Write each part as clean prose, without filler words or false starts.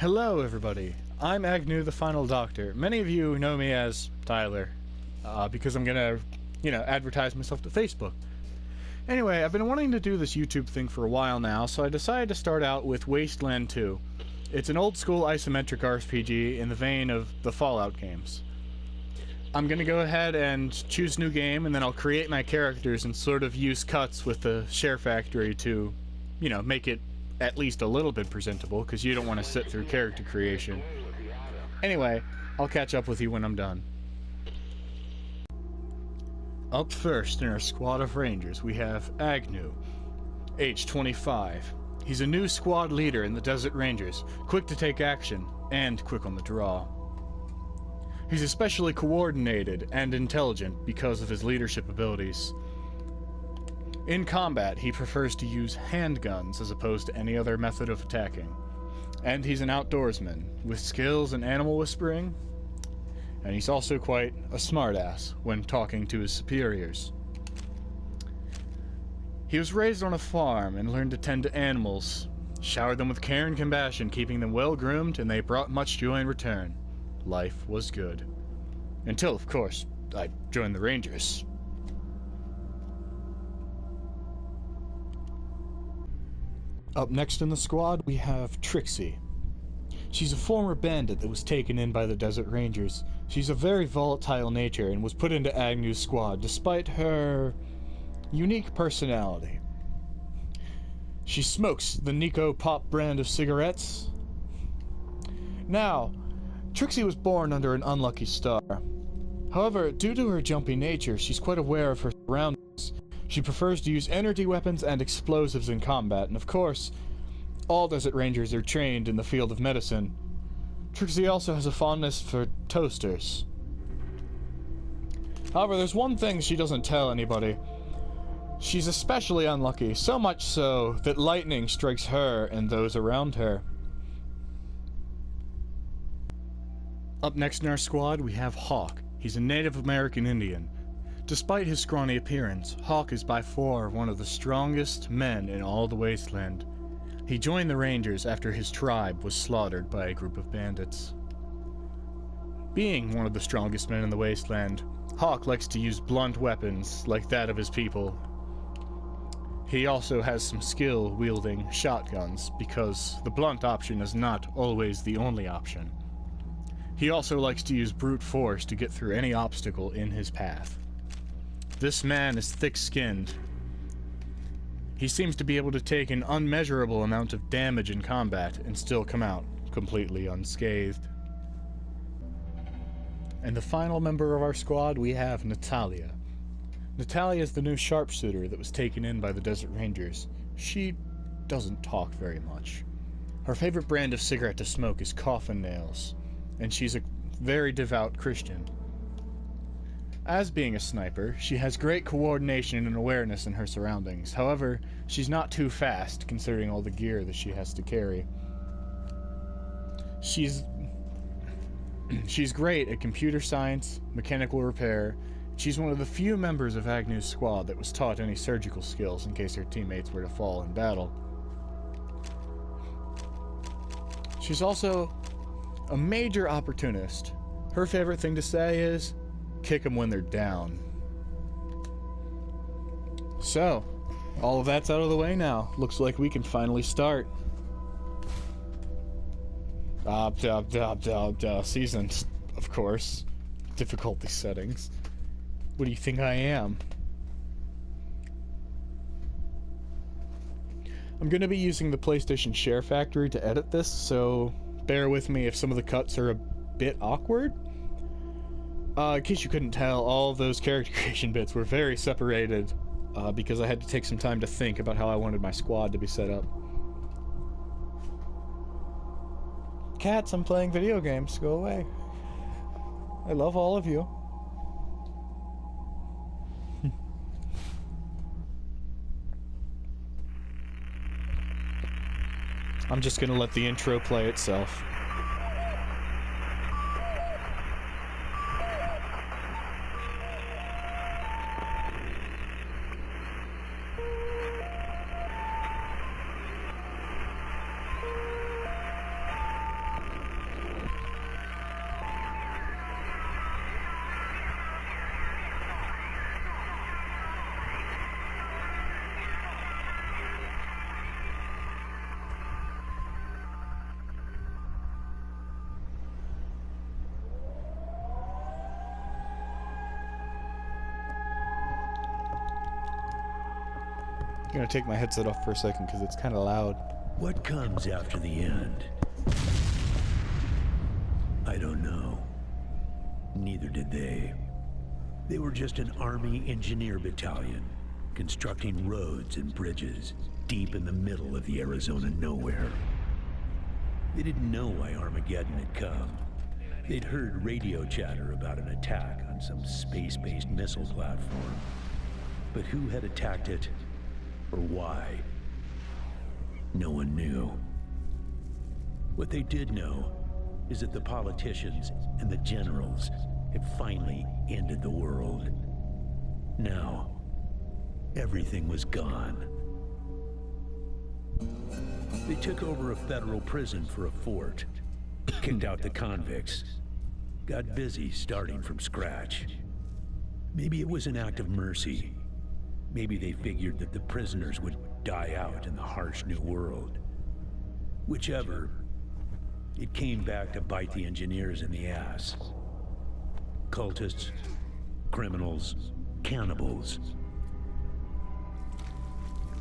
Hello everybody, I'm Agnew the Final Doctor. Many of you know me as Tyler, because I'm gonna, advertise myself to Facebook. Anyway, I've been wanting to do this YouTube thing for a while now, so I decided to start out with Wasteland 2. It's an old school isometric RPG in the vein of the Fallout games. I'm gonna go ahead and choose new game, and then I'll create my characters and sort of use cuts with the SHAREfactory to, make it at least a little bit presentable, because you don't want to sit through character creation. Anyway, I'll catch up with you when I'm done. Up first in our squad of rangers, we have Agnew, age 25. He's a new squad leader in the Desert Rangers, quick to take action, and quick on the draw. He's especially coordinated and intelligent because of his leadership abilities. In combat, he prefers to use handguns as opposed to any other method of attacking. And he's an outdoorsman, with skills in animal whispering, and he's also quite a smartass when talking to his superiors. He was raised on a farm and learned to tend to animals, showered them with care and compassion, keeping them well groomed, and they brought much joy in return. Life was good. Until, of course, I joined the Rangers. Up next in the squad, we have Trixie. She's a former bandit that was taken in by the Desert Rangers. She's a very volatile nature and was put into Agnew's squad despite her unique personality. She smokes the Nico Pop brand of cigarettes. Now, Trixie was born under an unlucky star. However, due to her jumpy nature, she's quite aware of her surroundings. She prefers to use energy weapons and explosives in combat, and of course, all Desert Rangers are trained in the field of medicine. Trixie also has a fondness for toasters. However, there's one thing she doesn't tell anybody. She's especially unlucky, so much so that lightning strikes her and those around her. Up next in our squad, we have Hawk. He's a Native American Indian. Despite his scrawny appearance, Hawk is by far one of the strongest men in all the Wasteland. He joined the Rangers after his tribe was slaughtered by a group of bandits. Being one of the strongest men in the Wasteland, Hawk likes to use blunt weapons like that of his people. He also has some skill wielding shotguns, because the blunt option is not always the only option. He also likes to use brute force to get through any obstacle in his path. This man is thick-skinned. He seems to be able to take an unmeasurable amount of damage in combat and still come out completely unscathed. And the final member of our squad, we have Natalia. Natalia is the new sharpshooter that was taken in by the Desert Rangers. She doesn't talk very much. Her favorite brand of cigarette to smoke is coffin nails, and she's a very devout Christian. As being a sniper, she has great coordination and awareness in her surroundings. However, she's not too fast, considering all the gear that she has to carry. She's great at computer science, mechanical repair. She's one of the few members of Agnew's squad that was taught any surgical skills in case her teammates were to fall in battle. She's also a major opportunist. Her favorite thing to say is, kick them when they're down. So, all of that's out of the way now. Looks like we can finally start. Seasons, of course. Difficulty settings. What do you think I am? I'm gonna be using the PlayStation SHAREfactory to edit this, so bear with me if some of the cuts are a bit awkward. In case you couldn't tell, all of those character creation bits were very separated, because I had to take some time to think about how I wanted my squad to be set up. Cats, I'm playing video games. Go away. I love all of you. I'm just gonna let the intro play itself. I'm gonna take my headset off for a second because it's kind of loud. What comes after the end? I don't know. Neither did they. They were just an army engineer battalion, constructing roads and bridges deep in the middle of the Arizona nowhere. They didn't know why Armageddon had come. They'd heard radio chatter about an attack on some space-based missile platform. But who had attacked it, or why? No one knew. What they did know is that the politicians and the generals had finally ended the world. Now, everything was gone. They took over a federal prison for a fort, kicked out the convicts, got busy starting from scratch. Maybe it was an act of mercy. Maybe they figured that the prisoners would die out in the harsh new world. Whichever, it came back to bite the engineers in the ass. Cultists, criminals, cannibals.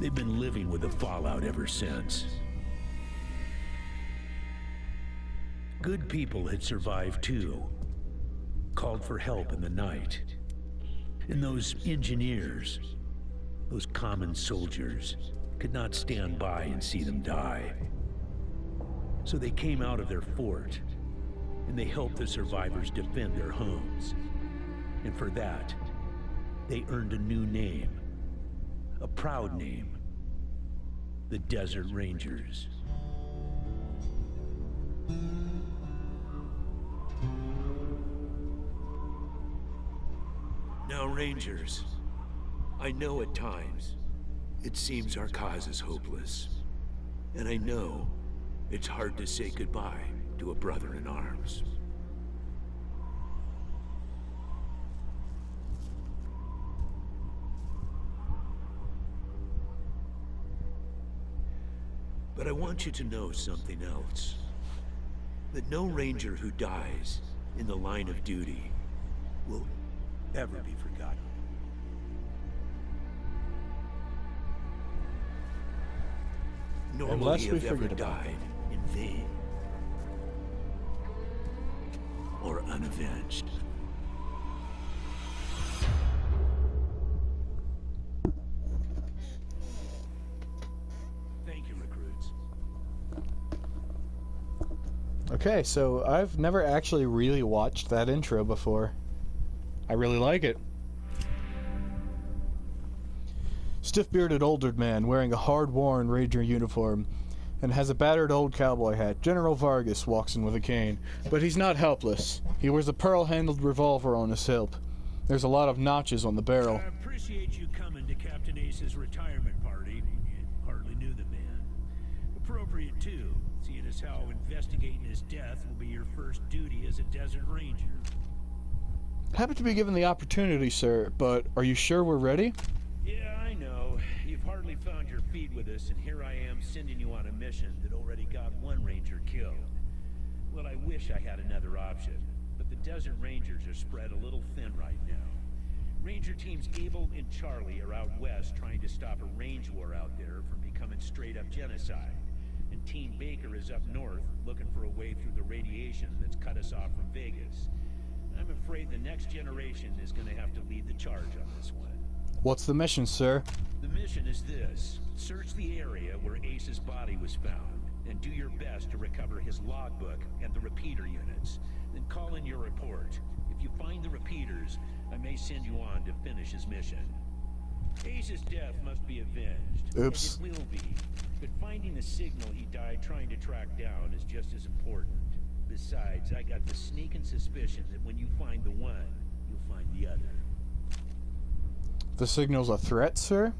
They've been living with the fallout ever since. Good people had survived too, called for help in the night. And those engineers, those common soldiers, could not stand by and see them die. So they came out of their fort, and they helped the survivors defend their homes. And for that, they earned a new name, a proud name, the Desert Rangers. Now, Rangers, I know at times it seems our cause is hopeless. And I know it's hard to say goodbye to a brother in arms. But I want you to know something else. That no Ranger who dies in the line of duty will ever be forgotten. Nor will he have ever died in vain or unavenged. Thank you, recruits. Okay, so I've never actually really watched that intro before. I really like it. Stiff-bearded older man wearing a hard-worn Ranger uniform and has a battered old cowboy hat. General Vargas walks in with a cane, but he's not helpless. He wears a pearl-handled revolver on his hip. There's a lot of notches on the barrel. I appreciate you coming to Captain Ace's retirement party. You hardly knew the man. Appropriate, too, seeing as how investigating his death will be your first duty as a Desert Ranger. Happy to be given the opportunity, sir, but are you sure we're ready? Yeah, I know. You've hardly found your feet with us, and here I am sending you on a mission that already got one Ranger killed. Well, I wish I had another option, but the Desert Rangers are spread a little thin right now. Ranger teams Abel and Charlie are out west trying to stop a range war out there from becoming straight-up genocide. And Team Baker is up north looking for a way through the radiation that's cut us off from Vegas. I'm afraid the next generation is going to have to lead the charge on this one. What's the mission, sir? The mission is this. Search the area where Ace's body was found, and do your best to recover his logbook and the repeater units. Then call in your report. If you find the repeaters, I may send you on to finish his mission. Ace's death must be avenged. Oops. And it will be. But finding the signal he died trying to track down is just as important. Besides, I got the sneaking suspicion that when you find the one, you'll find the other. The signal's a threat, sir?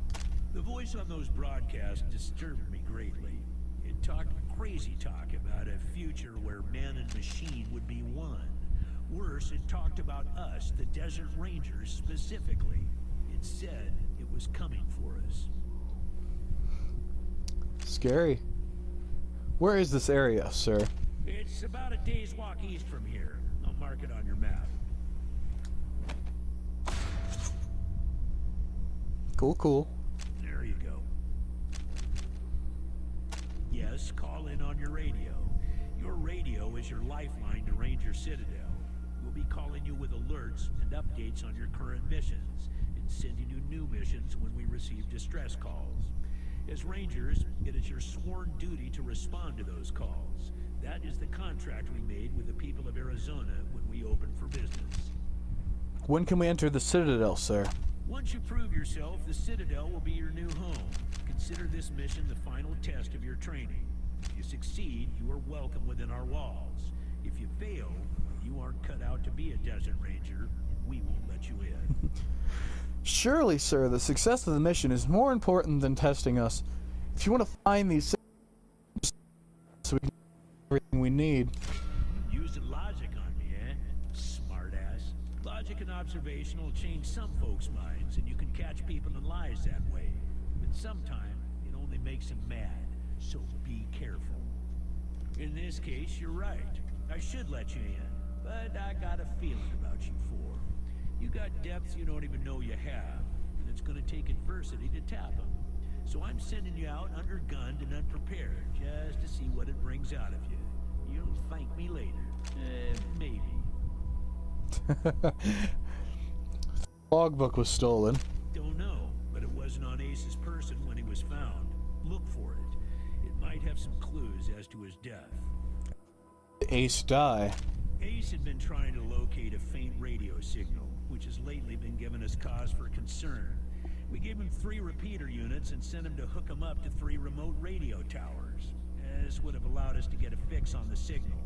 The voice on those broadcasts disturbed me greatly. It talked crazy talk about a future where man and machine would be one. Worse, it talked about us, the Desert Rangers, specifically. It said it was coming for us. Scary. Where is this area, sir? It's about a day's walk east from here. I'll mark it on your map. Cool, cool. There you go. Yes, call in on your radio. Your radio is your lifeline to Ranger Citadel. We'll be calling you with alerts and updates on your current missions, and sending you new missions when we receive distress calls. As Rangers, it is your sworn duty to respond to those calls. That is the contract we made with the people of Arizona when we opened for business. When can we enter the Citadel, sir? Once you prove yourself, the Citadel will be your new home. Consider this mission the final test of your training. If you succeed, you are welcome within our walls. If you fail, you aren't cut out to be a Desert Ranger, and we won't let you in. Surely, sir, the success of the mission is more important than testing us. If you want to find these so we can do everything we need. Using logic on me, eh? Smartass. Logic and observation will change some folks' minds, and you can catch people in lies that way. But sometimes, it only makes them mad, so be careful. In this case, you're right. I should let you in, but I got a feeling about you four. You got depths you don't even know you have, and it's gonna take adversity to tap them. So I'm sending you out undergunned and unprepared, just to see what it brings out of you. You'll thank me later. Maybe. Logbook was stolen. Don't know, but it wasn't on Ace's person when he was found. Look for it. It might have some clues as to his death. Ace die. Ace had been trying to locate a faint radio signal, which has lately been giving us cause for concern. We gave him 3 repeater units and sent him to hook them up to 3 remote radio towers. This would have allowed us to get a fix on the signal.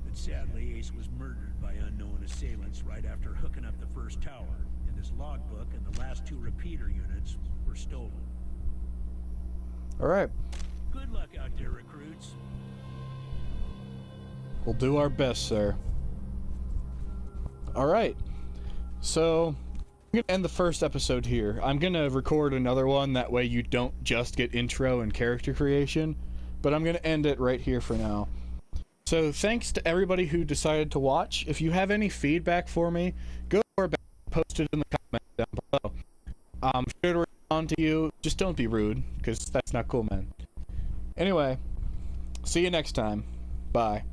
But sadly, Ace was murdered by unknown assailants right after hooking up the first tower, and his logbook and the last 2 repeater units were stolen. Alright. Good luck out there, recruits. We'll do our best, sir. Alright. So, I'm going to end the first episode here. I'm going to record another one, that way you don't just get intro and character creation. But I'm going to end it right here for now. So, thanks to everybody who decided to watch. If you have any feedback for me, go or post it in the comments down below. I'm sure to respond to you. Just don't be rude, because that's not cool, man. Anyway, see you next time. Bye.